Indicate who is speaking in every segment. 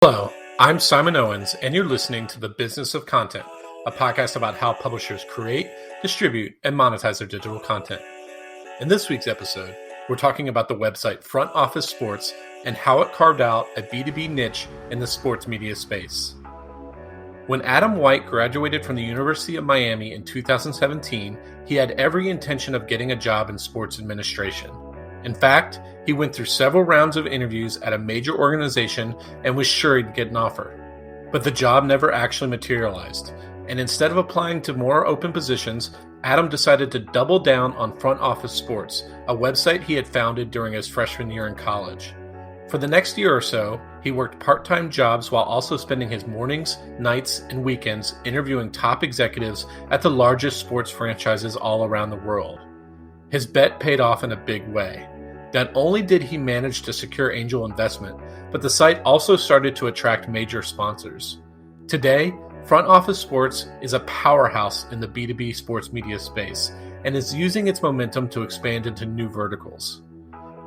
Speaker 1: Hello, I'm Simon Owens, and you're listening to The Business of Content, a podcast about how publishers create, distribute, and monetize their digital content. In this week's episode, we're talking about the website Front Office Sports and how it carved out a B2B niche in the sports media space. When Adam White graduated from the University of Miami in 2017, he had every intention of getting a job in sports administration. In fact, he went through several rounds of interviews at a major organization and was sure he'd get an offer. But the job never actually materialized, and instead of applying to more open positions, Adam decided to double down on Front Office Sports, a website he had founded during his freshman year in college. For the next year or so, he worked part-time jobs while also spending his mornings, nights, and weekends interviewing top executives at the largest sports franchises all around the world. His bet paid off in a big way. Not only did he manage to secure angel investment, but the site also started to attract major sponsors. Today, Front Office Sports is a powerhouse in the B2B sports media space and is using its momentum to expand into new verticals.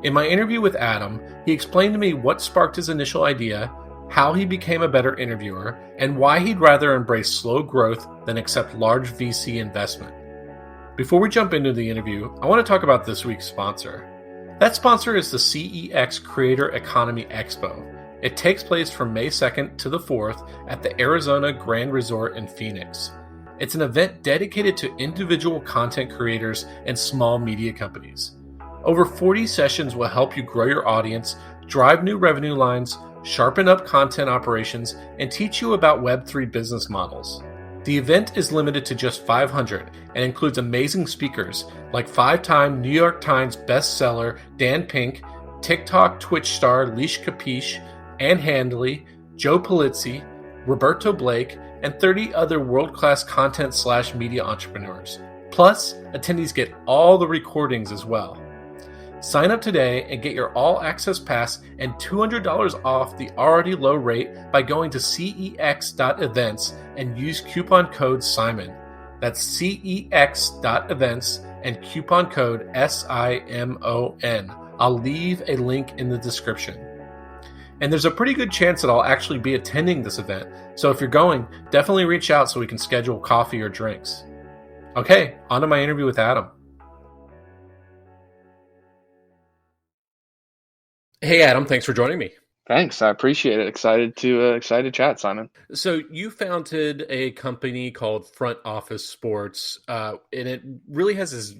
Speaker 1: In my interview with Adam, he explained to me what sparked his initial idea, how he became a better interviewer, and why he'd rather embrace slow growth than accept large VC investment. Before we jump into the interview, I want to talk about this week's sponsor. That sponsor is the CEX Creator Economy Expo. It takes place from May 2nd to the 4th at the Arizona Grand Resort in Phoenix. It's an event dedicated to individual content creators and small media companies. Over 40 sessions will help you grow your audience, drive new revenue lines, sharpen up content operations, and teach you about Web3 business models. The event is limited to just 500 and includes amazing speakers like 5-time New York Times bestseller Dan Pink, TikTok Twitch star Leash Capiche, Ann Handley, Joe Polizzi, Roberto Blake, and 30 other world-class content/media entrepreneurs. Plus, attendees get all the recordings as well. Sign up today and get your all-access pass and $200 off the already low rate by going to cex.events and use coupon code SIMON. That's cex.events and coupon code SIMON. I'll leave a link in the description. And there's a pretty good chance that I'll actually be attending this event, so if you're going, definitely reach out so we can schedule coffee or drinks. Okay, on to my interview with Adam. Hey, Adam, thanks for joining me.
Speaker 2: Thanks. I appreciate it. Excited to chat, Simon.
Speaker 1: So you founded a company called Front Office Sports, and it really has this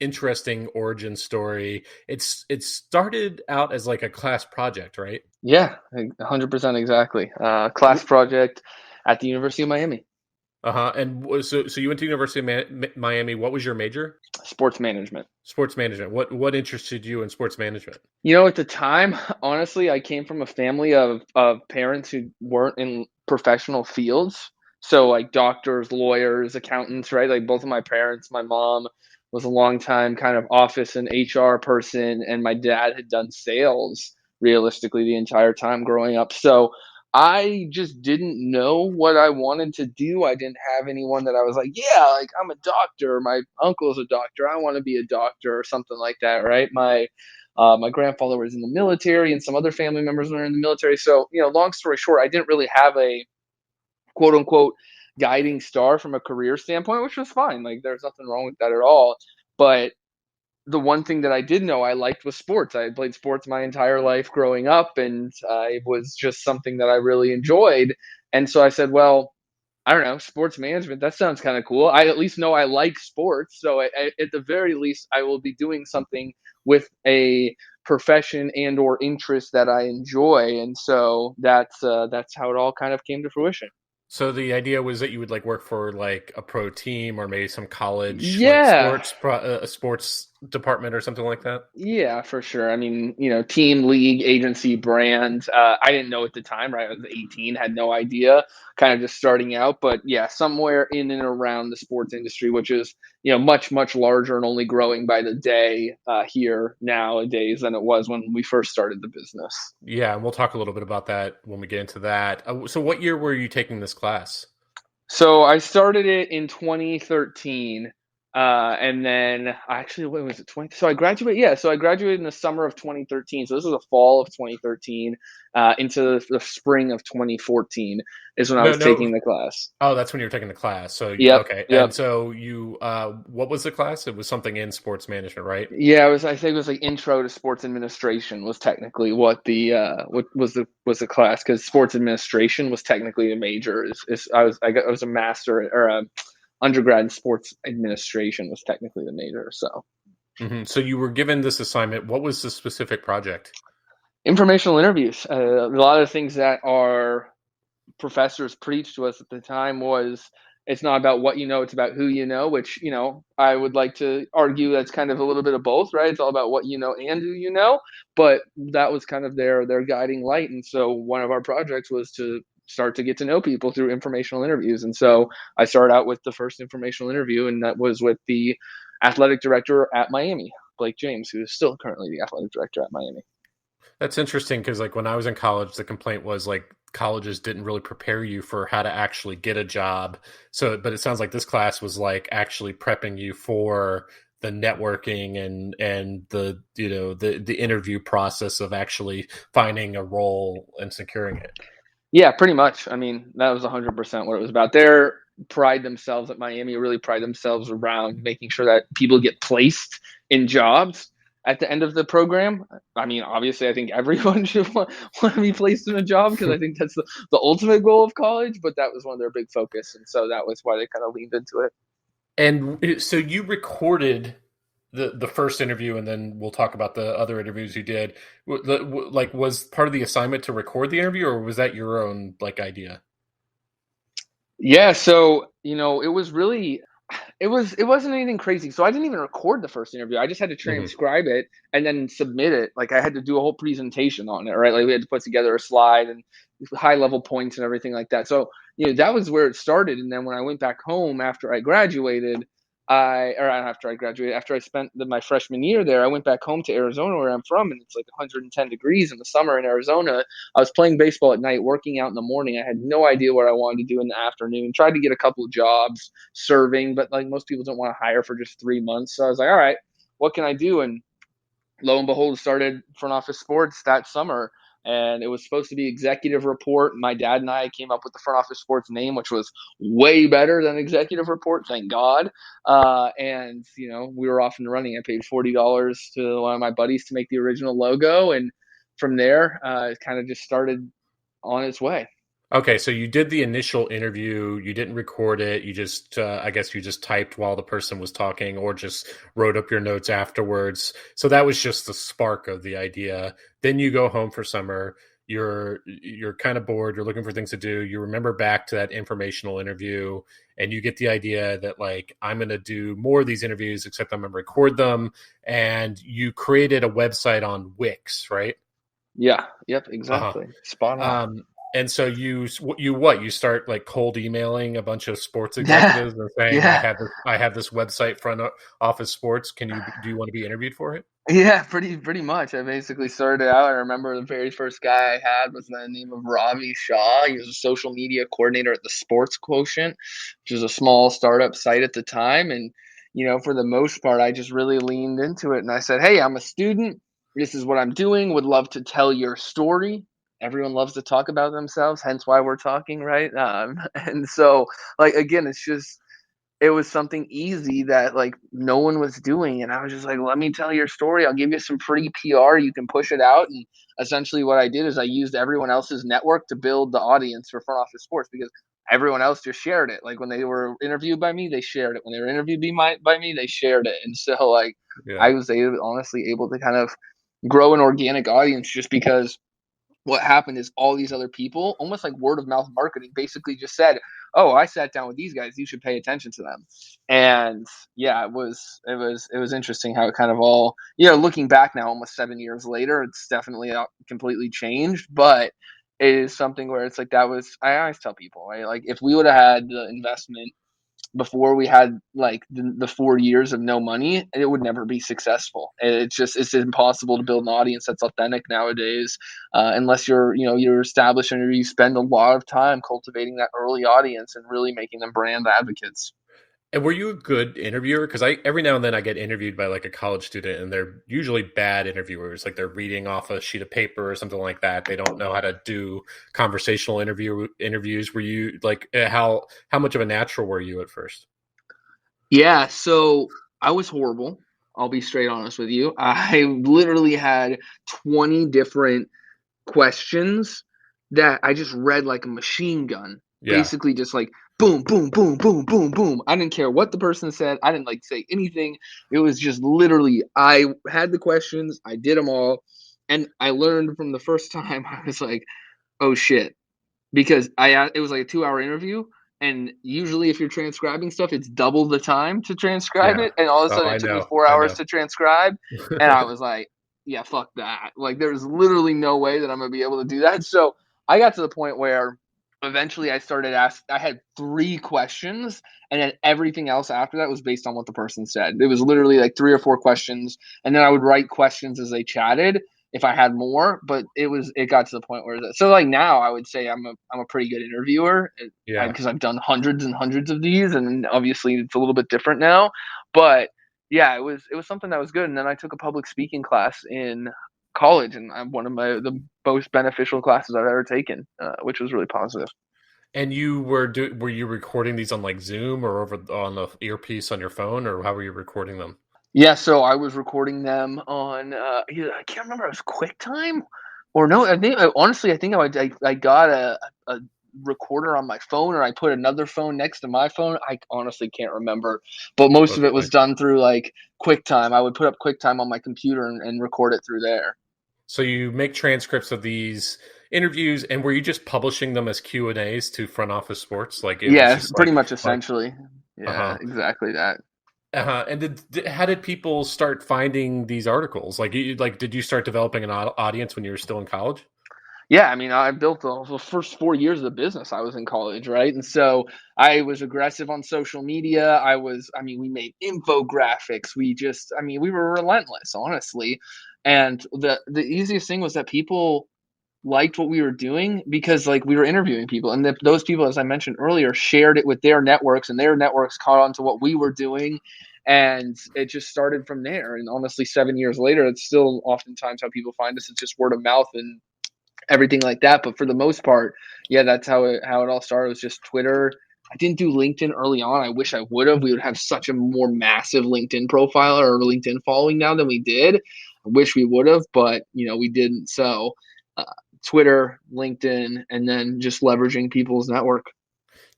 Speaker 1: interesting origin story. It started out as like a class project, right?
Speaker 2: Yeah, 100% exactly. Class project at the University of Miami.
Speaker 1: And so you went to University of Miami. What was your major?
Speaker 2: Sports management.
Speaker 1: Sports management. What interested you in sports management?
Speaker 2: You know, at the time, honestly, I came from a family of parents who weren't in professional fields. So like doctors, lawyers, accountants, right? Like both of my parents, my mom was a long time kind of office and HR person, and my dad had done sales realistically the entire time growing up. So I just didn't know what I wanted to do. I didn't have anyone that I was like, yeah, like I'm a doctor. My uncle's a doctor. I want to be a doctor or something like that, right? My grandfather was in the military and some other family members were in the military. So, you know, long story short, I didn't really have a quote unquote guiding star from a career standpoint, which was fine. Like there's nothing wrong with that at all. But the one thing that I did know I liked was sports. I had played sports my entire life growing up, and it was just something that I really enjoyed. And so I said, well, I don't know, sports management, that sounds kind of cool. I at least know I like sports. So at the very least, I will be doing something with a profession and or interest that I enjoy. And so that's how it all kind of came to fruition.
Speaker 1: So the idea was that you would like work for like a pro team or maybe some college
Speaker 2: Yeah.
Speaker 1: like sports department or something like that?
Speaker 2: Yeah, for sure. I mean, you know, team, league, agency, brand. I didn't know at the time, right? I was 18, had no idea, kind of just starting out. But yeah, somewhere in and around the sports industry, which is, you know, much, much larger and only growing by the day here nowadays than it was when we first started the business.
Speaker 1: Yeah, and we'll talk a little bit about that when we get into that. So what year were you taking this class?
Speaker 2: So I started it in 2013. And then actually, what was it? 20? So I graduated. Yeah, so I graduated in the summer of 2013. So this was the fall of 2013 into the spring of 2014 is when I
Speaker 1: No,
Speaker 2: was taking
Speaker 1: no.
Speaker 2: the class.
Speaker 1: Oh, that's when you were taking the class. So,
Speaker 2: Yep,
Speaker 1: okay.
Speaker 2: yep.
Speaker 1: And so what was the class? It was something in sports management, right?
Speaker 2: Yeah, it was. I think it was like Intro to Sports Administration was technically what the what was the class, because Sports Administration was technically a major. I was a master or a undergrad in Sports Administration was technically the major. So
Speaker 1: So you were given this assignment. What was the specific project?
Speaker 2: informational interviews. A lot of the things that our professors preached to us at the time was it's not about what you know, it's about who you know, which, I would like to argue that's kind of a little bit of both, right? It's all about what you know and who you know, but that was kind of their guiding light. And so one of our projects was to start to get to know people through informational interviews. And so I started out with the first informational interview, and that was with the athletic director at Miami, Blake James, who is still currently the athletic director at Miami.
Speaker 1: That's interesting because, like, when I was in college, the complaint was like colleges didn't really prepare you for how to actually get a job. So, but it sounds like this class was like actually prepping you for the networking and the the interview process of actually finding a role and securing it.
Speaker 2: Yeah, pretty much. I mean, that was 100% what it was about. Their pride themselves at Miami really pride themselves around making sure that people get placed in jobs at the end of the program. I mean, obviously, I think everyone should want to be placed in a job because I think that's the ultimate goal of college, but that was one of their big focus. And so that was why they kind of leaned into it.
Speaker 1: And so you recorded the first interview, and then we'll talk about the other interviews you did. Like, was part of the assignment to record the interview, or was that your own like idea?
Speaker 2: Yeah, so, it was really it wasn't anything crazy. So I didn't even record the first interview. I just had to
Speaker 1: Hmm.
Speaker 2: transcribe it and then submit it. Like I had to do a whole presentation on it, right? Like we had to put together a slide and high level points and everything like that. So, that was where it started. And then when I went back home after I graduated, after I spent my freshman year there, I went back home to Arizona where I'm from, and it's like 110 degrees in the summer in Arizona. I was playing baseball at night, working out in the morning. I had no idea what I wanted to do in the afternoon. Tried to get a couple of jobs serving, but like most people don't want to hire for just 3 months. So I was like, all right, what can I do? And lo and behold, started front office sports that summer. And it was supposed to be executive report. My dad and I came up with the front office sports name, which was way better than executive report, thank God. And we were off and running. I paid $40 to one of my buddies to make the original logo, and from there, it kind of just started on its way.
Speaker 1: Okay, so you did the initial interview. You didn't record it. You just, I guess, you just typed while the person was talking, or just wrote up your notes afterwards. So that was just the spark of the idea. Then you go home for summer. You're kind of bored. You're looking for things to do. You remember back to that informational interview, and you get the idea that, like, I'm going to do more of these interviews, except I'm going to record them. And you created a website on Wix, right?
Speaker 2: Yeah. Yep.
Speaker 1: Uh-huh.
Speaker 2: Exactly. Spot on.
Speaker 1: And so you start like cold emailing a bunch of sports
Speaker 2: Yeah.
Speaker 1: executives and saying,
Speaker 2: Yeah.
Speaker 1: I have this website, front office sports. Do you want to be interviewed for it?
Speaker 2: Yeah, pretty much. I basically started out. I remember the very first guy I had was the name of Ravi Shah. He was a social media coordinator at the Sports Quotient, which was a small startup site at the time. And for the most part, I just really leaned into it. And I said, "Hey, I'm a student. This is what I'm doing. Would love to tell your story." Everyone loves to talk about themselves, hence why we're talking, right? And so, like again, it was something easy that like no one was doing, and I was just like, let me tell your story, I'll give you some free PR, you can push it out. And essentially what I did is I used everyone else's network to build the audience for front office sports, because everyone else just shared it. Like when they were interviewed by me, they shared it. When they were interviewed by me, they shared it. And so like
Speaker 1: Yeah.
Speaker 2: I was honestly able to kind of grow an organic audience, just because what happened is all these other people, almost like word of mouth marketing, basically just said, "Oh, I sat down with these guys. You should pay attention to them." And yeah, it was interesting how it kind of all, looking back now, almost 7 years later, it's definitely completely changed. But it is something where it's like that was. I always tell people, right? Like if we would have had the investment before we had like the 4 years of no money, it would never be successful. It's impossible to build an audience that's authentic nowadays, unless you're established and you spend a lot of time cultivating that early audience and really making them brand advocates.
Speaker 1: And were you a good interviewer? Because I every now and then I get interviewed by like a college student, and they're usually bad interviewers. Like they're reading off a sheet of paper or something like that. They don't know how to do conversational interviews. Were you like how much of a natural were you at first?
Speaker 2: Yeah, so I was horrible. I'll be straight honest with you. I literally had 20 different questions that I just read like a machine gun.
Speaker 1: Yeah,
Speaker 2: Basically just like boom, boom, boom, boom, boom, boom. I didn't care what the person said. I didn't like say anything. It was just literally I had the questions, I did them all, and I learned from the first time. I was like, "Oh shit." Because it was like a 2-hour interview, and usually if you're transcribing stuff, it's double the time to transcribe
Speaker 1: yeah.
Speaker 2: it, and all of a
Speaker 1: Oh,
Speaker 2: sudden
Speaker 1: I
Speaker 2: it took me
Speaker 1: know,
Speaker 2: 4
Speaker 1: I
Speaker 2: hours
Speaker 1: know.
Speaker 2: to transcribe, and I was like, "Yeah, fuck that." Like, there's literally no way that I'm gonna be able to do that. So I got to the point where eventually I had 3 questions, and then everything else after that was based on what the person said. It was literally like 3 or 4 questions, and then I would write questions as they chatted if I had more, but it got to the point where so like now I would say I'm a pretty good interviewer
Speaker 1: Yeah.
Speaker 2: because I've done hundreds and hundreds of these, and obviously it's a little bit different now, but yeah, it was something that was good. And then I took a public speaking class in college, and I'm one of the most beneficial classes I've ever taken, which was really positive.
Speaker 1: And were you recording these on like Zoom or over on the earpiece on your phone, or how were you recording them?
Speaker 2: Yeah, so I was recording them on, either I can't remember, it was QuickTime or no, I think honestly, I think I got a recorder on my phone, or I put another phone next to my phone. I honestly can't remember, but most
Speaker 1: That's
Speaker 2: of it
Speaker 1: funny.
Speaker 2: was done through, like, QuickTime. I would put up QuickTime on my computer and record it through there.
Speaker 1: So you make transcripts of these interviews, and were you just publishing them as Q&As to front office sports? Like it was
Speaker 2: Yeah,
Speaker 1: just
Speaker 2: pretty
Speaker 1: like
Speaker 2: much
Speaker 1: like
Speaker 2: essentially. Yeah,
Speaker 1: uh-huh.
Speaker 2: exactly that.
Speaker 1: And how did people start finding these articles? Like did you start developing an audience when you were still in college?
Speaker 2: Yeah, I mean, I built the first 4 years of the business. I was in college, right? And so I was aggressive on social media. I mean, we made infographics. I mean, we were relentless, honestly. And the easiest thing was that people liked what we were doing because like we were interviewing people, and those people, as I mentioned earlier, shared it with their networks, and their networks caught on to what we were doing, and it just started from there. And honestly, 7 years later, it's still oftentimes how people find us. It's just word of mouth and everything like that. But for the most part, yeah, that's how it all started. It was just Twitter. I didn't do LinkedIn early on. I wish I would have. We would have such a more massive LinkedIn profile or LinkedIn following now than we did. I wish we would have, but we didn't. So uh, Twitter, LinkedIn, and then just leveraging people's network.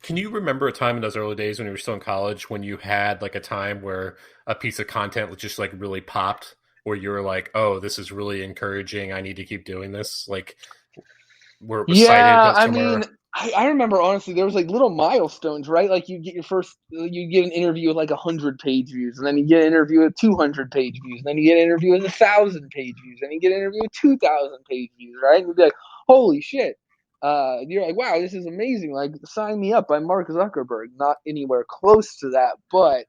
Speaker 1: Can you remember a time in those early days when you were still in college when you had like a time where a piece of content was just like really popped, where you were like, "Oh, this is really encouraging. I need to keep doing this." Like where it was cited
Speaker 2: Yeah, I
Speaker 1: somewhere.
Speaker 2: mean, I remember honestly there was like little milestones, right? Like you get an interview with like 100 page views, and then you get an interview with 200 page views, and then you get an interview with 1,000 page views, and you get an interview with 2,000 page views, right? And you'd be like, holy shit. You're like, wow, this is amazing. Like, sign me up by Mark Zuckerberg. Not anywhere close to that, but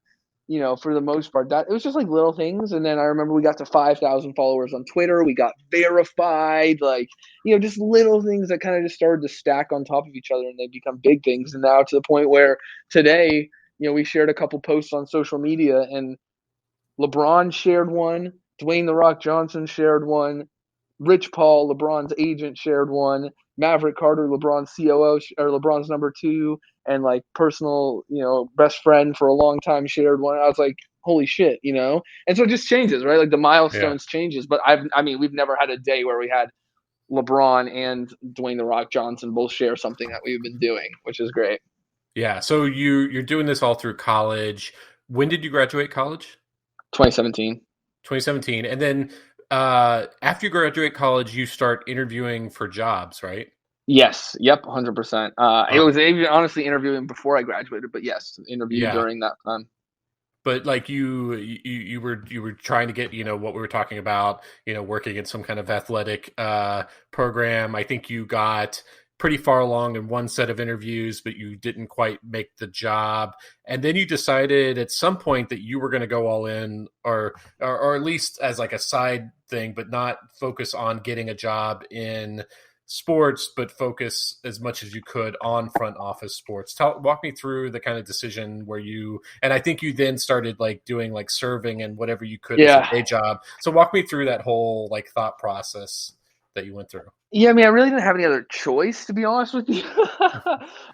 Speaker 2: for the most part, that it was just like little things. And then I remember we got to 5,000 followers on Twitter. We got verified, like, just little things that kind of just started to stack on top of each other, and they become big things. And now to the point where today, we shared a couple posts on social media, and LeBron shared one, Dwayne the Rock Johnson shared one, Rich Paul, LeBron's agent, shared one, Maverick Carter, LeBron's COO or LeBron's number two, and like personal, best friend for a long time, shared one. I was like, holy shit. And so it just changes, right? Like the
Speaker 1: Yeah.
Speaker 2: milestones changes, but I mean, we've never had a day where we had LeBron and Dwayne the Rock Johnson both share something that we've been doing, which is great.
Speaker 1: Yeah. So you're doing this all through college. When did you graduate college?
Speaker 2: 2017.
Speaker 1: 2017. And then after you graduate college, you start interviewing for jobs, right?
Speaker 2: Yes. Yep. 100%. It
Speaker 1: Uh,
Speaker 2: was even honestly interviewing before I graduated, but yes, interviewed
Speaker 1: yeah.
Speaker 2: during that time.
Speaker 1: But like you were trying to get what we were talking about, working in some kind of athletic program. I think you got pretty far along in one set of interviews, but you didn't quite make the job. And then you decided at some point that you were going to go all in, or at least as like a side thing, but not focus on getting a job in sports, but focus as much as you could on front office sports. Walk me through the kind of decision where and I think you then started like doing like serving and whatever you could as a
Speaker 2: Yeah.
Speaker 1: day job. So walk me through that whole like thought process that you went through.
Speaker 2: Yeah, I mean, I really didn't have any other choice, to be honest with you.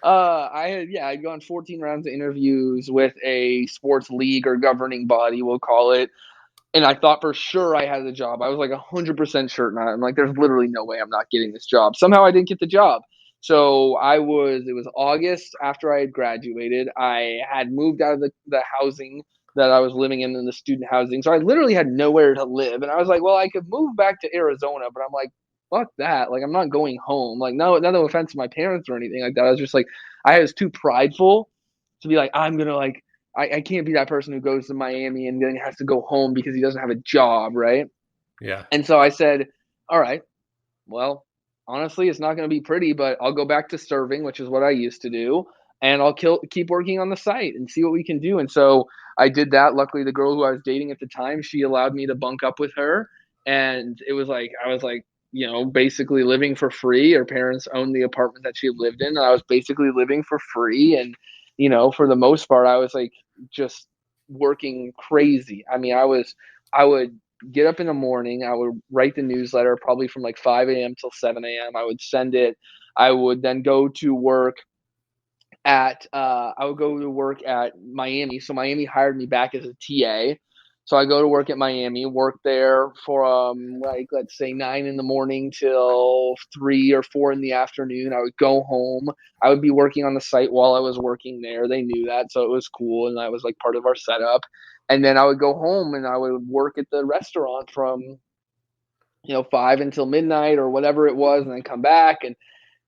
Speaker 2: I'd gone 14 rounds of interviews with a sports league or governing body, we'll call it. And I thought for sure I had the job. I was like 100% certain. I'm like, there's literally no way I'm not getting this job. Somehow I didn't get the job. So it was August after I had graduated. I had moved out of the housing that I was living in the student housing. So I literally had nowhere to live. And I was like, well, I could move back to Arizona, but I'm like, fuck that. Like, I'm not going home. Like, no offense to my parents or anything like that. I was just like, I was too prideful to be like, I'm going to like, I can't be that person who goes to Miami and then has to go home because he doesn't have a job, right?
Speaker 1: Yeah.
Speaker 2: And so I said, all right, well, honestly, it's not going to be pretty, but I'll go back to serving, which is what I used to do, and I'll keep working on the site and see what we can do. And so I did that. Luckily, the girl who I was dating at the time, she allowed me to bunk up with her, and it was like I was like, basically living for free. Her parents owned the apartment that she lived in, and I was basically living for free. And for the most part, I was like just working crazy. I mean, I would get up in the morning. I would write the newsletter probably from like 5 a.m. till 7 a.m. I would send it. I would then go to work I would go to work at Miami. So Miami hired me back as a TA. So I go to work at Miami, work there for like let's say 9 in the morning till 3 or 4 in the afternoon. I would go home. I would be working on the site while I was working there. They knew that, so it was cool, and that was like part of our setup. And then I would go home and I would work at the restaurant from 5 until midnight or whatever it was, and then come back. And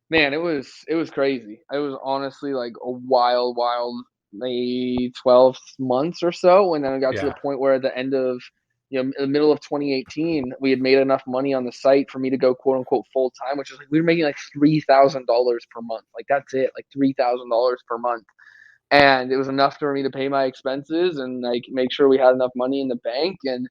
Speaker 2: man, it was crazy. It was honestly like a wild, maybe 12 months or so. And then it got to the
Speaker 1: Yeah.
Speaker 2: point where at the end of, in the middle of 2018, we had made enough money on the site for me to go quote unquote full time, which is like we were making like $3,000 per month. Like that's it, like $3,000 per month. And it was enough for me to pay my expenses and like make sure we had enough money in the bank. And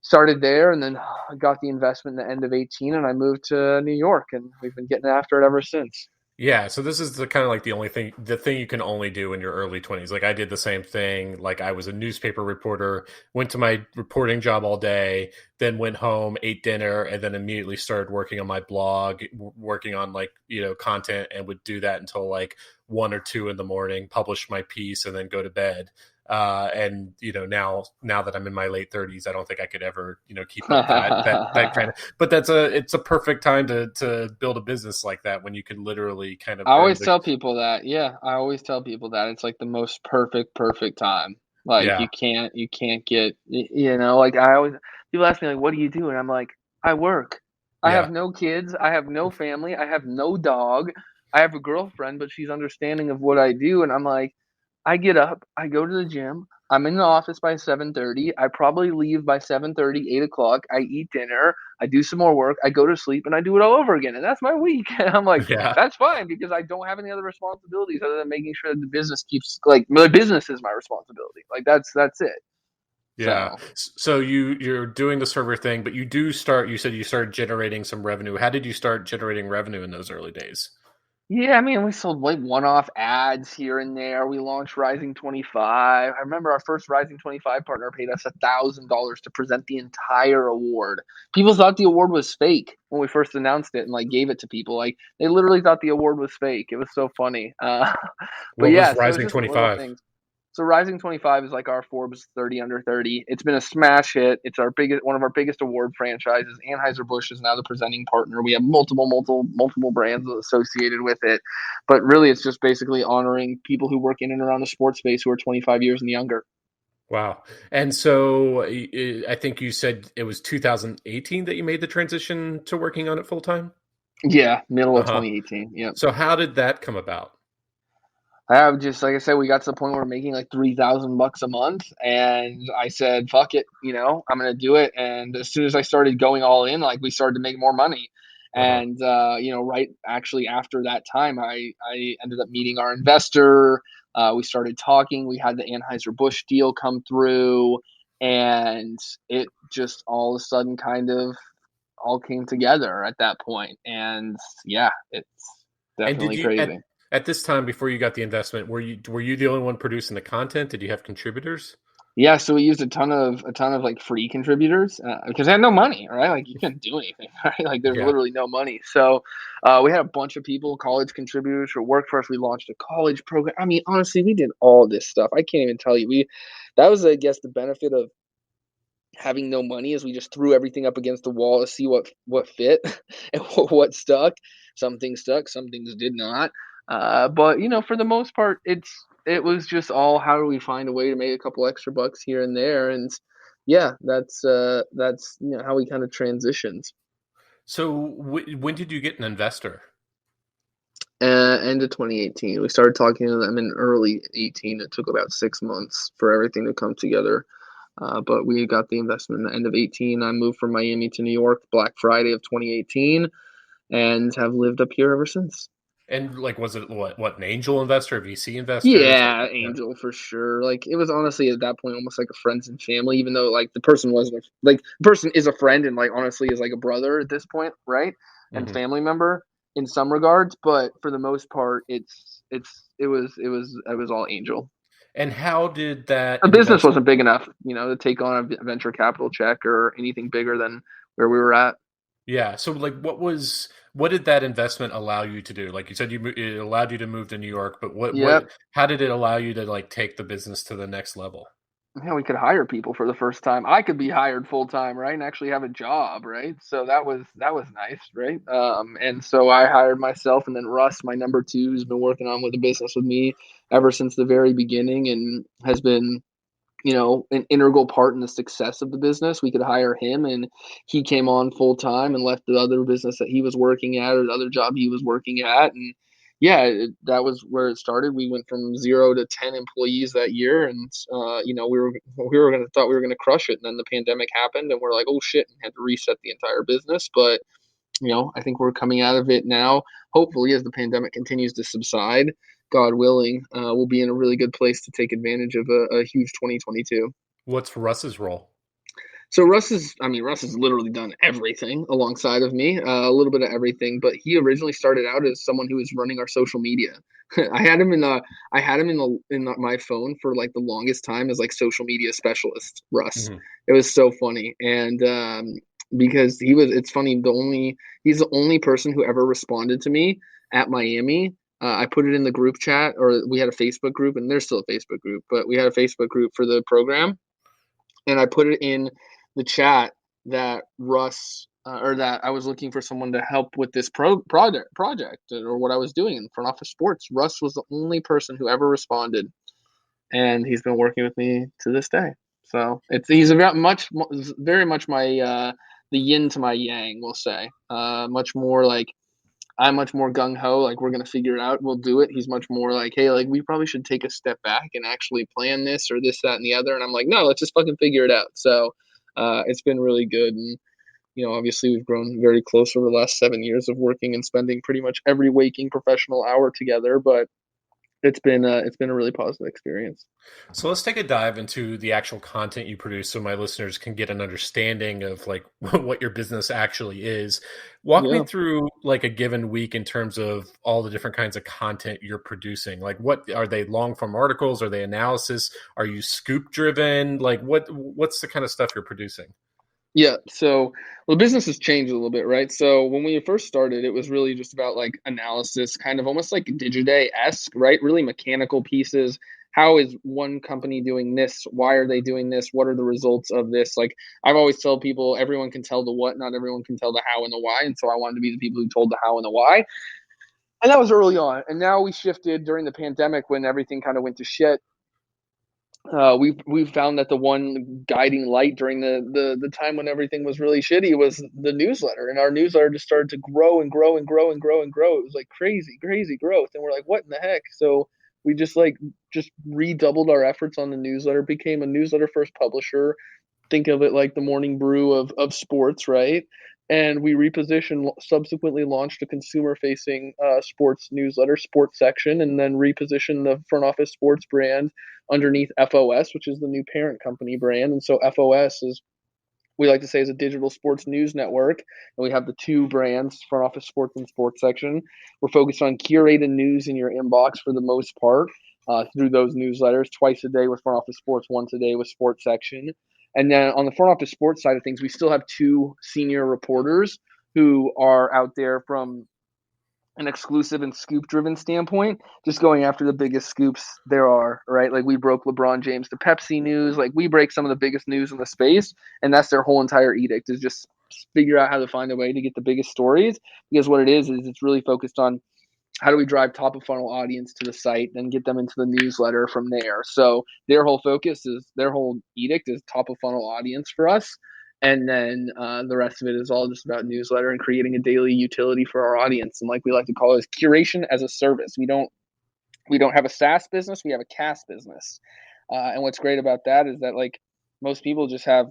Speaker 2: started there, and then I got the investment in the end of 18, and I moved to New York, and we've been getting after it ever since.
Speaker 1: Yeah, so this is the kind of like the thing you can only do in your early 20s. Like I did the same thing. Like I was a newspaper reporter, went to my reporting job all day, then went home, ate dinner, and then immediately started working on my blog, working on like, content, and would do that until like 1 or 2 in the morning, publish my piece, and then go to bed. And now that I'm in my late 30s, I don't think I could ever keep up that kind of. But it's a perfect time to build a business like that when you can literally kind of
Speaker 2: I
Speaker 1: earn
Speaker 2: always
Speaker 1: the.
Speaker 2: tell people that. Yeah, I always tell people that it's like the most perfect time. Like
Speaker 1: Yeah,
Speaker 2: you can't get like I always people ask me like what do you do, and I'm like I work. I
Speaker 1: yeah,
Speaker 2: have no kids, I have no family, I have no dog. I have a girlfriend, but she's understanding of what I do, and I'm like I get up, I go to the gym. I'm in the office by 7:30. I probably leave by 7:30, 8 o'clock. I eat dinner. I do some more work. I go to sleep, and I do it all over again. And that's my week. And I'm like,
Speaker 1: yeah.
Speaker 2: that's fine because I don't have any other responsibilities other than making sure that the business keeps like the business is my responsibility. Like that's it.
Speaker 1: Yeah.
Speaker 2: So
Speaker 1: So you're doing the server thing, but you said you started generating some revenue. How did you start generating revenue in those early days?
Speaker 2: yeah, I mean, we sold like one-off ads here and there. We launched Rising 25. I remember our first Rising 25 partner paid us $1,000 to present the entire award. People thought the award was fake when we first announced it and like gave it to people. Like they literally thought the award was fake. It was so funny. But
Speaker 1: What was
Speaker 2: yeah, so it's
Speaker 1: Rising
Speaker 2: just little
Speaker 1: 25?
Speaker 2: things. So Rising 25 is like our Forbes 30 under 30. It's been a smash hit. It's one of our biggest award franchises. Anheuser-Busch is now the presenting partner. We have multiple brands associated with it. But really it's just basically honoring people who work in and around the sports space who are 25 years and younger.
Speaker 1: Wow. And so I think you said it was 2018 that you made the transition to working on it full time?
Speaker 2: Yeah, middle of
Speaker 1: Uh-huh.
Speaker 2: 2018. Yep.
Speaker 1: So how did that come about?
Speaker 2: I have just like I said, we got to the point where we're making like $3,000 a month, and I said, "Fuck it, I'm gonna do it." And as soon as I started going all in, like we started to make more money.
Speaker 1: Uh-huh.
Speaker 2: And right actually after that time, I ended up meeting our investor. We started talking. We had the Anheuser Busch deal come through, and it just all of a sudden kind of all came together at that point. And yeah, it's
Speaker 1: And did
Speaker 2: definitely
Speaker 1: you
Speaker 2: crazy.
Speaker 1: at this time before you got the investment, were you the only one producing the content? Did you have contributors?
Speaker 2: Yeah, so we used a ton of like free contributors because I had no money, right? Like you couldn't do anything, right? Like there's
Speaker 1: Yeah.
Speaker 2: literally no money. So we had a bunch of people, college contributors who worked for us. We launched a college program. I mean, honestly, we did all this stuff. I can't even tell you. That was, I guess, the benefit of having no money is we just threw everything up against the wall to see what fit and what stuck. Some things stuck, some things did not. But for the most part, it was just all how do we find a way to make a couple extra bucks here and there, and yeah, that's how we kind of transitioned.
Speaker 1: So when did you get an investor?
Speaker 2: End of 2018, we started talking to them in early 18. It took about 6 months for everything to come together. But we got the investment in the end of 18. I moved from Miami to New York Black Friday of 2018 and have lived up here ever since.
Speaker 1: And like, was it what an angel investor, a VC investors? Like,
Speaker 2: Yeah,
Speaker 1: yeah.
Speaker 2: Angel for sure. Like it was honestly at that point almost like a friends and family, even though like the person wasn't like the person is a friend and like honestly is like a brother at this point, right? And
Speaker 1: Mhm.
Speaker 2: family member in some regards, but for the most part, it was all Angel.
Speaker 1: And how did that
Speaker 2: The business
Speaker 1: invest?
Speaker 2: wasn't big enough, to take on a venture capital check or anything bigger than where we were at.
Speaker 1: Yeah. So, like, what did that investment allow you to do? Like you said, it allowed you to move to New York, but
Speaker 2: Yep.
Speaker 1: how did it allow you to like take the business to the next level?
Speaker 2: Yeah, we could hire people for the first time. I could be hired full time, right, and actually have a job, right? So that was nice, right? And so I hired myself, and then Russ, my number two, has been working on with the business with me ever since the very beginning, and has been an integral part in the success of the business. We could hire him, and he came on full time and left the other business that he was working at or the other job he was working at. And yeah, that was where it started. We went from 0 to 10 employees that year, and we were gonna thought we were gonna crush it, and then the pandemic happened, and we're like, oh shit, and had to reset the entire business. But I think we're coming out of it now. Hopefully, as the pandemic continues to subside, God willing, we'll be in a really good place to take advantage of a huge 2022.
Speaker 1: What's Russ's role?
Speaker 2: So Russ has literally done everything alongside of me, a little bit of everything. But he originally started out as someone who was running our social media. I had him in the, I had him my phone for like the longest time as like social media specialist. Russ,
Speaker 1: Hmm.
Speaker 2: it was so funny, and because it's funny. He's the only person who ever responded to me at Miami. I put it in the group chat, or we had a Facebook group, and there's still a Facebook group, but we had a Facebook group for the program, and I put it in the chat that Russ or that I was looking for someone to help with this project or what I was doing in front office sports. Russ was the only person who ever responded, and he's been working with me to this day. So he's about very much my the yin to my yang, we'll say. Much more like I'm much more gung ho, like we're gonna figure it out, we'll do it. He's much more like, hey, like we probably should take a step back and actually plan this or this, that, and the other. And I'm like, no, let's just fucking figure it out. So it's been really good, and obviously we've grown very close over the last 7 years of working and spending pretty much every waking professional hour together. But it's been a really positive experience.
Speaker 1: So let's take a dive into the actual content you produce so my listeners can get an understanding of like what your business actually is. Walk me
Speaker 2: Yeah.
Speaker 1: through like a given week in terms of all the different kinds of content you're producing. Like what are they long form articles? Are they analysis? Are you scoop driven? Like what's the kind of stuff you're producing?
Speaker 2: Yeah, so well, the business has changed a little bit, right? So when we first started, it was really just about like analysis, kind of almost like Digiday-esque, right? Really mechanical pieces. How is one company doing this? Why are they doing this? What are the results of this? Like I've always tell people, everyone can tell the what, not everyone can tell the how and the why. And so I wanted to be the people who told the how and the why. And that was early on. And now we shifted during the pandemic when everything kind of went to shit. We've found that the one guiding light during the time when everything was really shitty was the newsletter, and our newsletter just started to grow and grow and grow and grow and grow. It was like crazy growth, and we're like, what in the heck? So we just redoubled our efforts on the newsletter, became a newsletter first publisher. Think of it like the morning brew of sports, right? And we repositioned, subsequently launched a consumer facing sports newsletter, sports section, and then repositioned the front office sports brand underneath FOS, which is the new parent company brand. And so FOS is we like to say is a digital sports news network. And we have the two brands, Front Office Sports and Sports Section. We're focused on curated news in your inbox for the most part through those newsletters, twice a day with Front Office Sports, once a day with Sports Section. And then on the Front Office Sports side of things, we still have two senior reporters who are out there from an exclusive and scoop driven standpoint, just going after the biggest scoops there are, right? Like we broke LeBron James to Pepsi news. Like we break some of the biggest news in the space, and that's their whole entire edict is just figure out how to find a way to get the biggest stories, because what it is it's really focused on how do we drive top of funnel audience to the site and get them into the newsletter from there. So their whole focus is their whole edict is top of funnel audience for us. And then the rest of it is all just about newsletter and creating a daily utility for our audience. And like we like to call it, is curation as a service. We don't have a SaaS business, we have a CaaS business. And what's great about that is that like most people just have,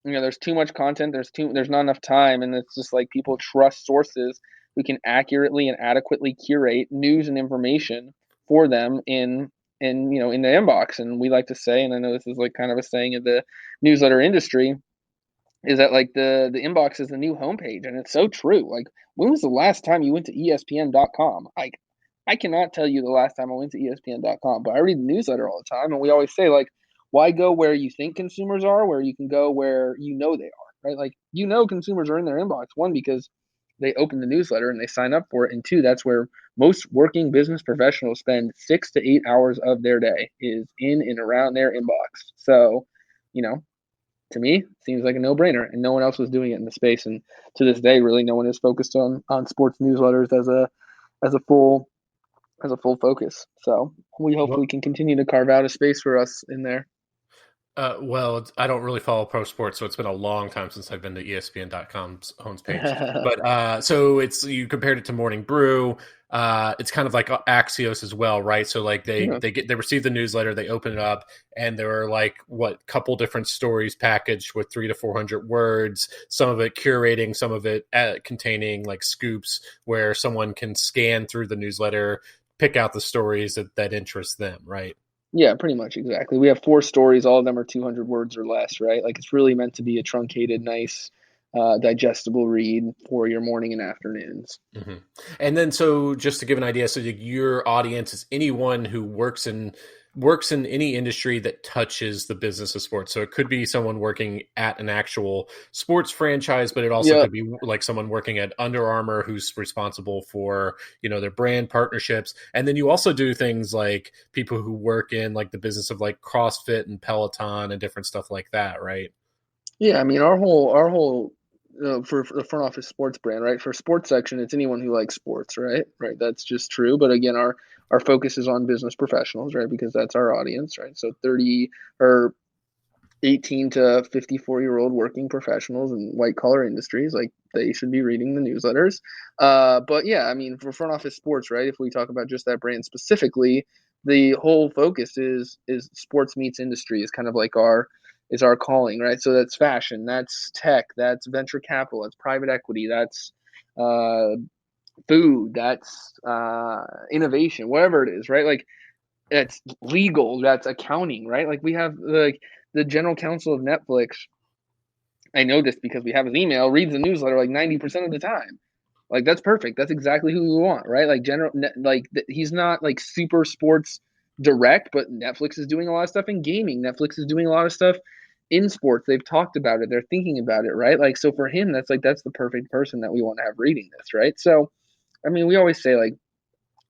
Speaker 2: there's too much content, there's not enough time, and it's just like people trust sources who can accurately and adequately curate news and information for them in the inbox. And we like to say, and I know this is like kind of a saying of the newsletter industry, is that like the inbox is the new homepage, and it's so true. Like, when was the last time you went to ESPN.com? Like, I cannot tell you the last time I went to ESPN.com, but I read the newsletter all the time, and we always say like, why go where you think consumers are, where you can go where they are, right? Like, consumers are in their inbox. One, because they open the newsletter and they sign up for it, and two, that's where most working business professionals spend 6 to 8 hours of their day is in and around their inbox. So, to me, it seems like a no-brainer, and no one else was doing it in the space. And to this day, really, no one is focused on sports newsletters as a full focus. So we hopefully can continue to carve out a space for us in there.
Speaker 1: Well, I don't really follow pro sports, so it's been a long time since I've been to ESPN.com's homepage. But so you compared it to Morning Brew. It's kind of like Axios as well, right? So like they receive the newsletter, they open it up, and there are like couple different stories packaged with 300 to 400 words. Some of it curating, some of it containing like scoops where someone can scan through the newsletter, pick out the stories that interest them, right?
Speaker 2: Yeah, pretty much exactly. We have 4 stories. All of them are 200 words or less, right? Like it's really meant to be a truncated, nice, digestible read for your morning and afternoons.
Speaker 1: Mm-hmm. And then, so just to give an idea, so your audience is anyone who works in any industry that touches the business of sports. So it could be someone working at an actual sports franchise, but it also could be like someone working at Under Armour who's responsible for, their brand partnerships. And then you also do things like people who work in like the business of like CrossFit and Peloton and different stuff like that, right?
Speaker 2: Yeah, I mean, our whole for the Front Office Sports brand, right? For Sports Section, it's anyone who likes sports, right? Right. That's just true. But again, our focus is on business professionals, right? Because that's our audience, right? So 30 or 18 to 54-year-old working professionals in white collar industries, like they should be reading the newsletters. But yeah, I mean, for Front Office Sports, right? If we talk about just that brand specifically, the whole focus is sports meets industry is kind of like our calling, right? So that's fashion, that's tech, that's venture capital, that's private equity, that's food, that's innovation, whatever it is, right? Like it's legal, that's accounting, right? Like we have like the general counsel of Netflix. I know this because we have his email, reads the newsletter like 90% of the time. Like that's perfect. That's exactly who we want, right? Like he's not like super sports direct, but Netflix is doing a lot of stuff in gaming. Netflix is doing a lot of stuff in sports. They've talked about it. They're thinking about it, right? Like so for him, that's the perfect person that we want to have reading this, right? So, I mean, we always say like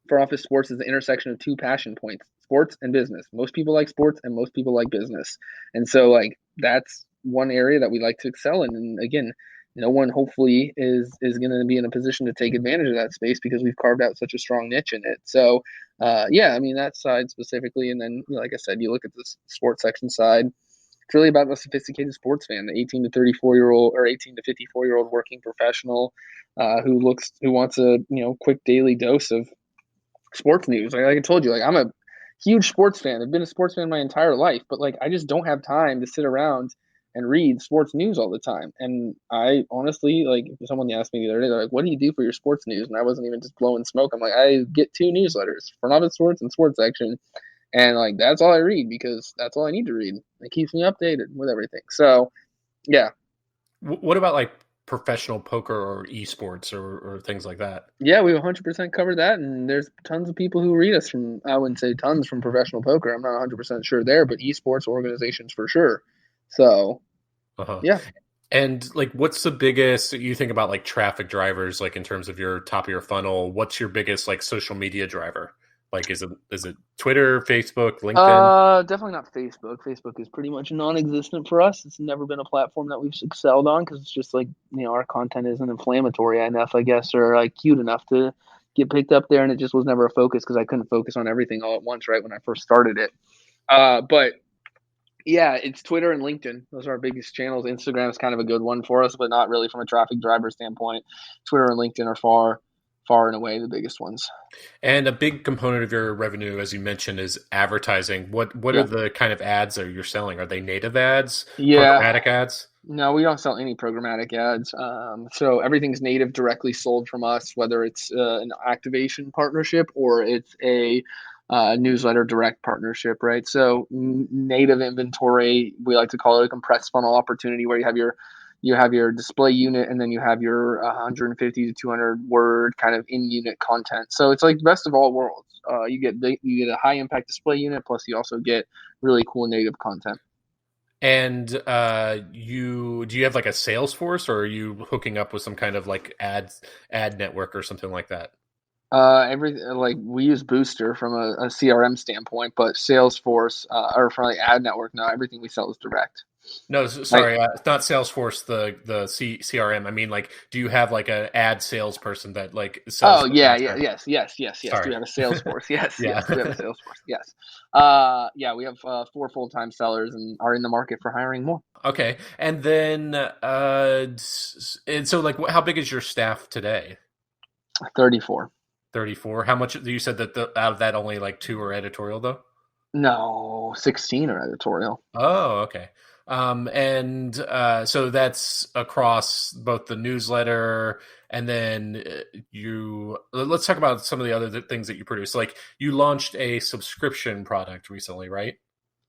Speaker 2: Front Office Sports is the intersection of 2 passion points, sports and business. Most people like sports and most people like business. And so like that's one area that we like to excel in. And again, no one hopefully is going to be in a position to take advantage of that space because we've carved out such a strong niche in it. So yeah, I mean that side specifically. And then like I said, you look at the sports section side, it's really about the sophisticated sports fan, the 18 to 34-year-old or 18 to 54-year-old working professional who wants a quick daily dose of sports news. Like I told you, like I'm a huge sports fan. I've been a sports fan my entire life, but like I just don't have time to sit around and read sports news all the time. And I honestly, like, if someone asked me the other day, they're like, "What do you do for your sports news?" And I wasn't even just blowing smoke. I'm like, I get 2 newsletters, Front Office Sports and Sports Section, and like that's all I read because that's all I need to read. It keeps me updated with everything. So, yeah.
Speaker 1: What about like professional poker or esports or things like that?
Speaker 2: Yeah, we 100% covered that, and there's tons of people who read us from, I wouldn't say tons from professional poker. I'm not 100% sure there, but esports organizations for sure. So,
Speaker 1: Uh-huh.
Speaker 2: yeah.
Speaker 1: And like, what's the biggest you think about like traffic drivers, like in terms of your top of your funnel? What's your biggest like social media driver? Like, is it Twitter, Facebook, LinkedIn?
Speaker 2: Definitely not Facebook. Facebook is pretty much non-existent for us. It's never been a platform that we've excelled on because it's just like, our content isn't inflammatory enough, I guess, or like cute enough to get picked up there, and it just was never a focus because I couldn't focus on everything all at once, right, when I first started it. But yeah, it's Twitter and LinkedIn. Those are our biggest channels. Instagram is kind of a good one for us, but not really from a traffic driver standpoint. Twitter and LinkedIn are far and away the biggest ones.
Speaker 1: And a big component of your revenue, as you mentioned, is advertising. What are
Speaker 2: Yeah.
Speaker 1: the kind of ads that you're selling? Are they native ads,
Speaker 2: Yeah.
Speaker 1: programmatic ads?
Speaker 2: No, we don't sell any programmatic ads. So everything's native, directly sold from us, whether it's an activation partnership or it's a newsletter direct partnership, right? So native inventory, we like to call it a compressed funnel opportunity, where you have your display unit and then you have your 150 to 200 word kind of in unit content. So it's like the best of all worlds. You get a high impact display unit, plus you also get really cool native content.
Speaker 1: And you do you have like a sales force, or are you hooking up with some kind of like ad network or something like that?
Speaker 2: Every like we use Booster from a CRM standpoint, but Salesforce or from the ad network, no, everything we sell is direct.
Speaker 1: No,
Speaker 2: Like,
Speaker 1: sorry, it's not Salesforce, the CRM. I mean, like, do you have like an ad salesperson that like sells
Speaker 2: oh
Speaker 1: the
Speaker 2: yeah,
Speaker 1: ads?
Speaker 2: yeah, yes. Do
Speaker 1: Sorry,
Speaker 2: we have a Salesforce? Yes,
Speaker 1: yeah.
Speaker 2: yes. We have a Salesforce. Yes. Yeah, we have 4 full-time sellers and are in the market for hiring more.
Speaker 1: Okay, and then and so like, how big is your staff today?
Speaker 2: 34.
Speaker 1: 34. How much you said that out of that only like two are editorial though?
Speaker 2: No, 16 are editorial.
Speaker 1: Oh, okay. And so that's across both the newsletter and then let's talk about some of the other things that you produce. Like you launched a subscription product recently, right?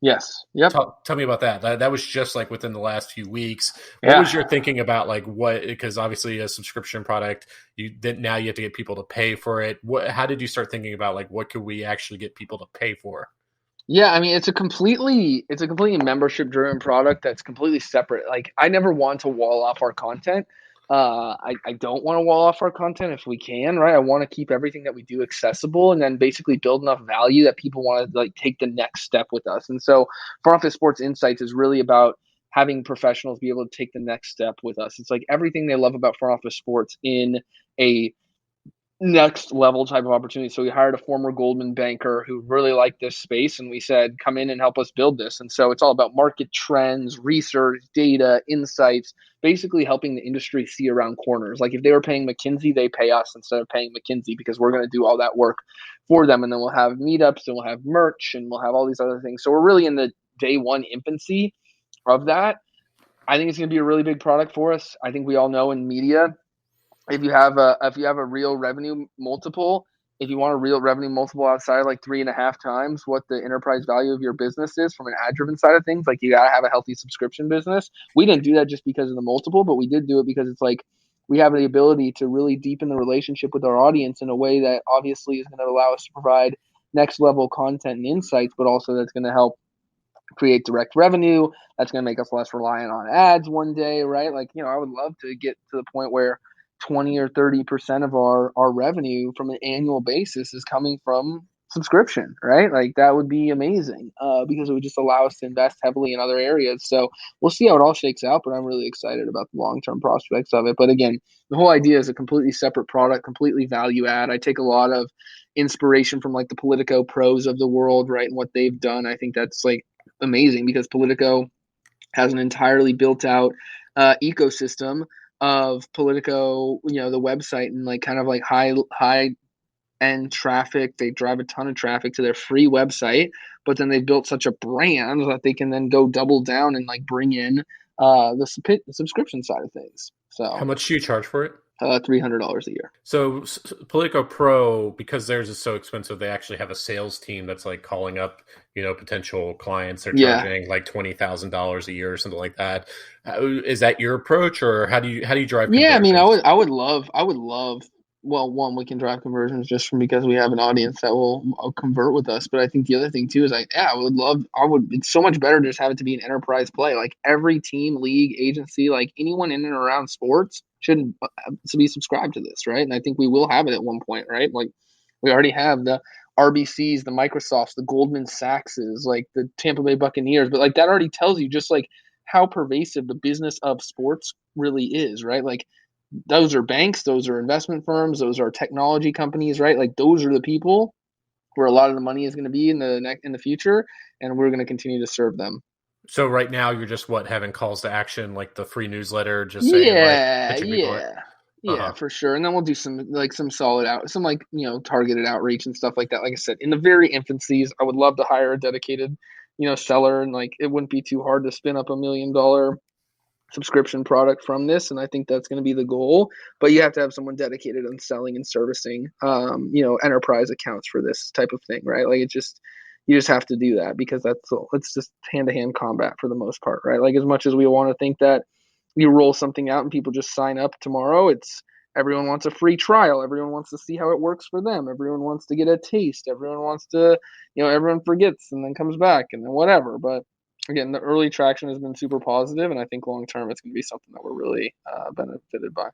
Speaker 2: Yes. Yep.
Speaker 1: Tell me about that. That was just like within the last few weeks. What was
Speaker 2: Yeah.
Speaker 1: your thinking about like what, because obviously a subscription product, now you have to get people to pay for it. How did you start thinking about like what could we actually get people to pay for?
Speaker 2: Yeah, I mean it's a completely membership driven product that's completely separate. Like I never want to wall off our content. I don't want to wall off our content if we can, right? I want to keep everything that we do accessible and then basically build enough value that people want to like take the next step with us. And so Front Office Sports Insights is really about having professionals be able to take the next step with us. It's like everything they love about Front Office Sports in a next level type of opportunity. So we hired a former Goldman banker who really liked this space, and we said, come in and help us build this. And so it's all about market trends, research, data, insights, basically helping the industry see around corners. Like if they were paying McKinsey, they pay us instead of paying McKinsey because we're going to do all that work for them. And then we'll have meetups and we'll have merch and we'll have all these other things. So we're really in the day one infancy of that. I think it's going to be a really big product for us. I think we all know in media, if you have a real revenue multiple, if you want a real revenue multiple outside of like 3.5 times what the enterprise value of your business is from an ad driven side of things, like you gotta have a healthy subscription business. We didn't do that just because of the multiple, but we did do it because it's like we have the ability to really deepen the relationship with our audience in a way that obviously is going to allow us to provide next level content and insights, but also that's going to help create direct revenue. That's going to make us less reliant on ads one day, right? Like, I would love to get to the point where 20 or 30% of our revenue from an annual basis is coming from subscription, right? Like that would be amazing because it would just allow us to invest heavily in other areas. So we'll see how it all shakes out, but I'm really excited about the long-term prospects of it. But again, the whole idea is a completely separate product, completely value add. I take a lot of inspiration from like the Politico pros of the world, right? And what they've done. I think that's like amazing because Politico has an entirely built out ecosystem of Politico, the website and like kind of like high end traffic. They drive a ton of traffic to their free website, but then they built such a brand that they can then go double down and like bring in the subscription side of things.
Speaker 1: How
Speaker 2: So
Speaker 1: much do you charge for it?
Speaker 2: $300 a year.
Speaker 1: So Politico Pro, because theirs is so expensive, they actually have a sales team that's like calling up, potential clients. They're charging like $20,000 a year or something like that. Is that your approach, or how do you drive
Speaker 2: Yeah, I mean,
Speaker 1: conversions?
Speaker 2: I would love. Well, one, we can drive conversions just from because we have an audience that will convert with us. But I think the other thing too is it's so much better to just have it to be an enterprise play. Like every team, league, agency, like anyone in and around sports should be subscribed to this, right? And I think we will have it at one point, right? Like we already have the RBCs, the Microsofts, the Goldman Sachses, like the Tampa Bay Buccaneers. But like that already tells you just like how pervasive the business of sports really is, right? Like those are banks, those are investment firms, those are technology companies, right? Like those are the people where a lot of the money is going to be in the future, and we're going to continue to serve them.
Speaker 1: So right now you're just having calls to action, like the free newsletter, just saying like
Speaker 2: Yeah,
Speaker 1: pitching people.
Speaker 2: yeah, for sure. And then we'll do some solid some targeted outreach and stuff like that. Like I said, in the very infancies, I would love to hire a dedicated, seller, and like it wouldn't be too hard to spin up $1 million subscription product from this, and I think that's going to be the goal. But you have to have someone dedicated on selling and servicing enterprise accounts for this type of thing, right? Like you just have to do that because it's just hand-to-hand combat for the most part, right? Like as much as we want to think that you roll something out and people just sign up tomorrow, it's everyone wants a free trial, everyone wants to see how it works for them, everyone wants to get a taste, everyone wants to, everyone forgets and then comes back and then whatever. But again, the early traction has been super positive, and I think long term it's going to be something that we're really benefited by.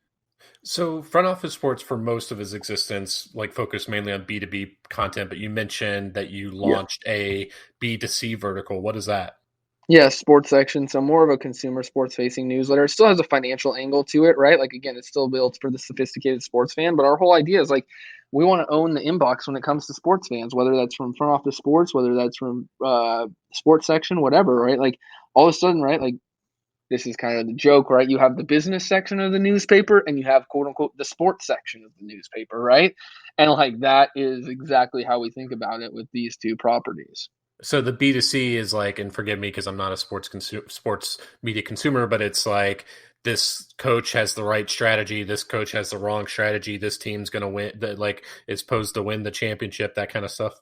Speaker 1: So Front Office Sports, for most of its existence, like focused mainly on B2B content, but you mentioned that you
Speaker 2: Yeah.
Speaker 1: launched a B2C vertical. What is that?
Speaker 2: Yeah, sports section. So more of a consumer sports facing newsletter. It still has a financial angle to it, right? Like again, it's still built for the sophisticated sports fan, but our whole idea is like we want to own the inbox when it comes to sports fans, whether that's from Front Office Sports, whether that's from sports section, whatever, right? Like all of a sudden, right? Like this is kind of the joke, right? You have the business section of the newspaper and you have quote unquote the sports section of the newspaper, right? And like that is exactly how we think about it with these two properties.
Speaker 1: So the B2C is like, and forgive me because I'm not a sports media consumer, but it's like this coach has the right strategy, this coach has the wrong strategy, this team's going to win, that like is supposed to win the championship, that kind of stuff.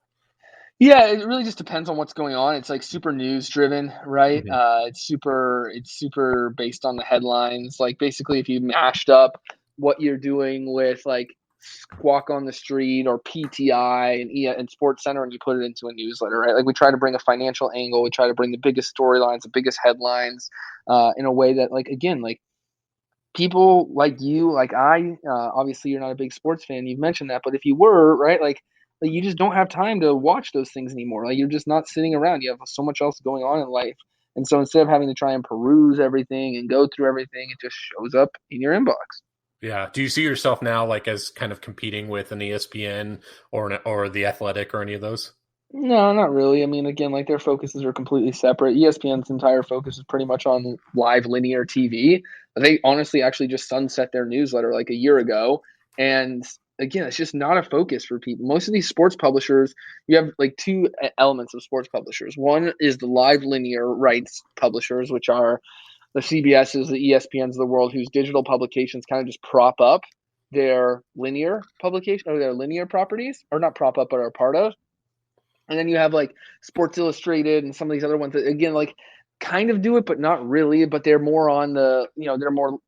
Speaker 2: Yeah, it really just depends on what's going on. It's like super news driven, right?
Speaker 1: Mhm.
Speaker 2: It's super based on the headlines. Like basically, if you mashed up what you're doing with like Squawk on the Street or PTI and Sports Center, and you put it into a newsletter, right? Like we try to bring a financial angle. We try to bring the biggest storylines, the biggest headlines, in a way that, like again, like people like you, like I, obviously you're not a big sports fan. You've mentioned that, but if you were, right, like you just don't have time to watch those things anymore. Like you're just not sitting around. You have so much else going on in life. And so instead of having to try and peruse everything and go through everything, it just shows up in your inbox.
Speaker 1: Yeah. Do you see yourself now like as kind of competing with an ESPN or the Athletic or any of those?
Speaker 2: No, not really. I mean, again, like their focuses are completely separate. ESPN's entire focus is pretty much on live linear TV. They honestly actually just sunset their newsletter like a year ago. And again, it's just not a focus for people. Most of these sports publishers, you have like two elements of sports publishers. One is the live linear rights publishers, which are the CBSs, the ESPNs of the world, whose digital publications kind of just prop up their linear publication or their linear properties, or not prop up, but are part of. And then you have like Sports Illustrated and some of these other ones that again like kind of do it, but not really. But they're more on they're more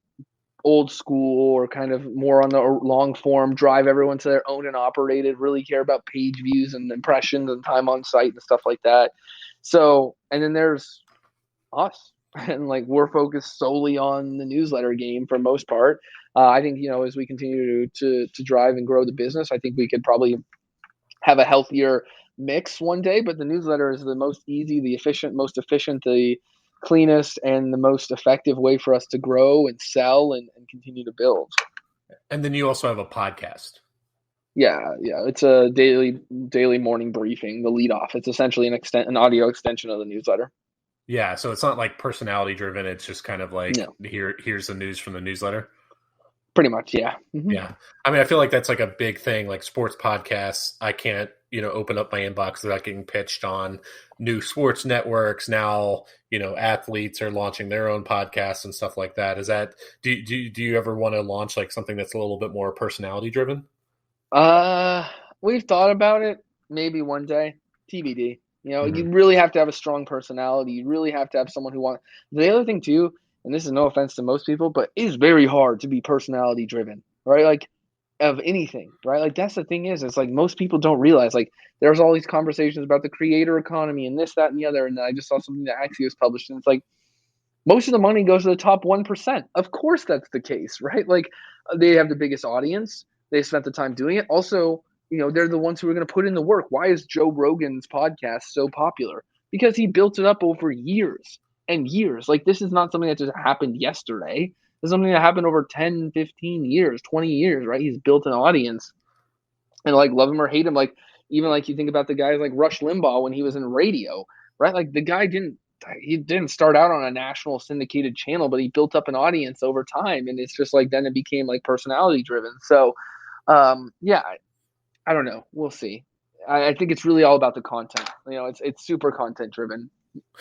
Speaker 2: old school or kind of more on the long form, drive everyone to their own and operated, really care about page views and impressions and time on site and stuff like that. So, and then there's us. And like we're focused solely on the newsletter game for most part. I think as we continue to drive and grow the business, I think we could probably have a healthier mix one day. But the newsletter is the most easy, most efficient, the cleanest, and the most effective way for us to grow and sell and continue to build.
Speaker 1: And then you also have a podcast.
Speaker 2: Yeah, it's a daily morning briefing, the lead off. It's essentially an audio extension of the newsletter.
Speaker 1: Yeah, so it's not like personality driven. It's just kind of like
Speaker 2: No,
Speaker 1: here's the news from the newsletter.
Speaker 2: pretty much, yeah. Mm-hmm.
Speaker 1: Yeah. I mean, I feel like that's like a big thing, like sports podcasts. I can't open up my inbox without getting pitched on new sports networks. Now, athletes are launching their own podcasts and stuff like that. Is that, do you ever want to launch like something that's a little bit more personality driven?
Speaker 2: We've thought about it. Maybe one day. TBD.
Speaker 1: Mm-hmm.
Speaker 2: You really have to have a strong personality. You really have to have someone who wants. The other thing too, and this is no offense to most people, but it is very hard to be personality driven, right? Like of anything, right? Like that's the thing is, it's like most people don't realize like there's all these conversations about the creator economy and this, that, and the other. And then I just saw something that Axios published, and it's like most of the money goes to the top 1%. Of course that's the case, right? Like they have the biggest audience. They spent the time doing it. Also, they're the ones who are going to put in the work. Why is Joe Rogan's podcast so popular? Because he built it up over years and years. Like this is not something that just happened yesterday. This is something that happened over 10, 15 years, 20 years, right? He's built an audience. And like love him or hate him, like even like you think about the guys like Rush Limbaugh when he was in radio, right? Like the guy didn't start out on a national syndicated channel, but he built up an audience over time. And it's just like then it became like personality driven. So yeah, I don't know. We'll see. I think it's really all about the content. It's super content driven.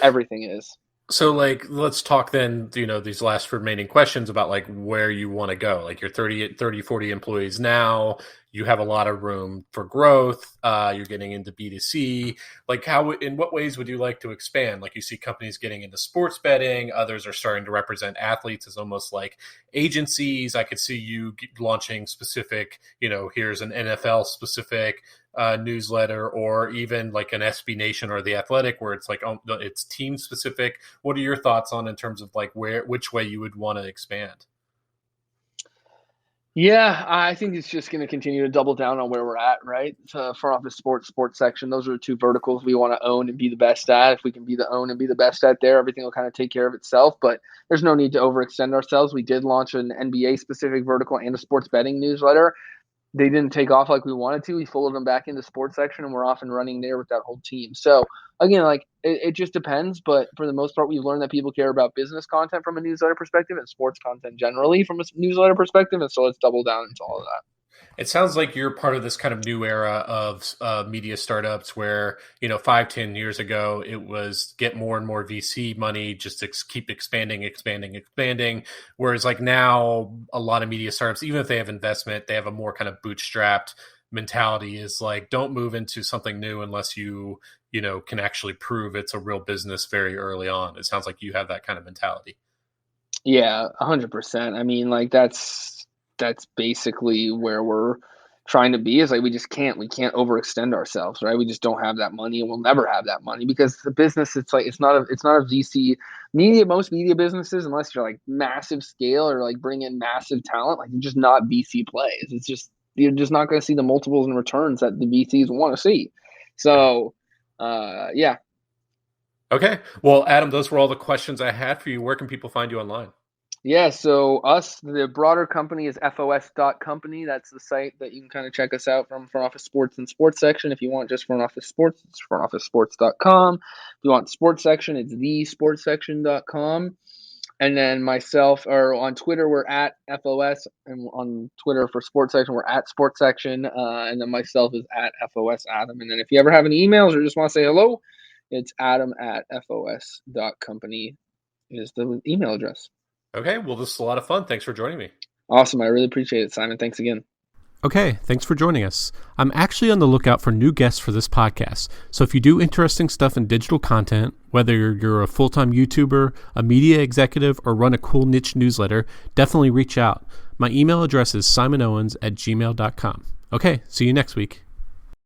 Speaker 2: Everything is.
Speaker 1: So like, let's talk then, these last remaining questions about like where you want to go. Like you're 30, 40 employees now, you have a lot of room for growth. You're getting into B2C. Like in what ways would you like to expand? Like you see companies getting into sports betting. Others are starting to represent athletes as almost like agencies. I could see you launching specific, here's an NFL specific newsletter, or even like an SB Nation or The Athletic, where it's like it's team specific. What are your thoughts on in terms of like which way you would want to expand?
Speaker 2: Yeah, I think it's just going to continue to double down on where we're at, right? Front office sports section. Those are the two verticals we want to own and be the best at. If we can own and be the best at there, everything will kind of take care of itself. But there's no need to overextend ourselves. We did launch an NBA specific vertical and a sports betting newsletter. They didn't take off like we wanted to. We folded them back into sports section, and we're off and running there with that whole team. So again, like it just depends. But for the most part, we've learned that people care about business content from a newsletter perspective and sports content generally from a newsletter perspective. And so let's double down into all of that.
Speaker 1: It sounds like you're part of this kind of new era of media startups where, 5-10 years ago, it was get more and more VC money just to keep expanding. Whereas like now a lot of media startups, even if they have investment, they have a more kind of bootstrapped mentality, is like, don't move into something new unless you can actually prove it's a real business very early on. It sounds like you have that kind of mentality.
Speaker 2: Yeah, 100%. I mean, like that's basically where we're trying to be, is like we can't overextend ourselves, right? We just don't have that money, and we'll never have that money because the business, it's not a VC media. Most media businesses, unless you're like massive scale or like bring in massive talent, like you're just not VC plays. It's just, you're just not going to see the multiples and returns that the VCs want to see. So yeah.
Speaker 1: Okay. Well, Adam, those were all the questions I had for you. Where can people find you online?
Speaker 2: Yeah, so the broader company is FOS.company. That's the site that you can kind of check us out from Front Office Sports and Sports section. If you want just Front Office Sports, it's frontofficesports.com. If you want Sports section, it's thesportssection.com. And then myself, or on Twitter, we're at FOS, and on Twitter for Sports section, we're at Sports section. And then myself is at FOS Adam. And then if you ever have any emails or just want to say hello, it's adam@fos.company is the email address.
Speaker 1: Okay, well, this is a lot of fun. Thanks for joining me.
Speaker 2: Awesome. I really appreciate it, Simon. Thanks again.
Speaker 1: Okay, thanks for joining us. I'm actually on the lookout for new guests for this podcast. So if you do interesting stuff in digital content, whether you're a full-time YouTuber, a media executive, or run a cool niche newsletter, definitely reach out. My email address is simonowens@gmail.com. Okay, see you next week.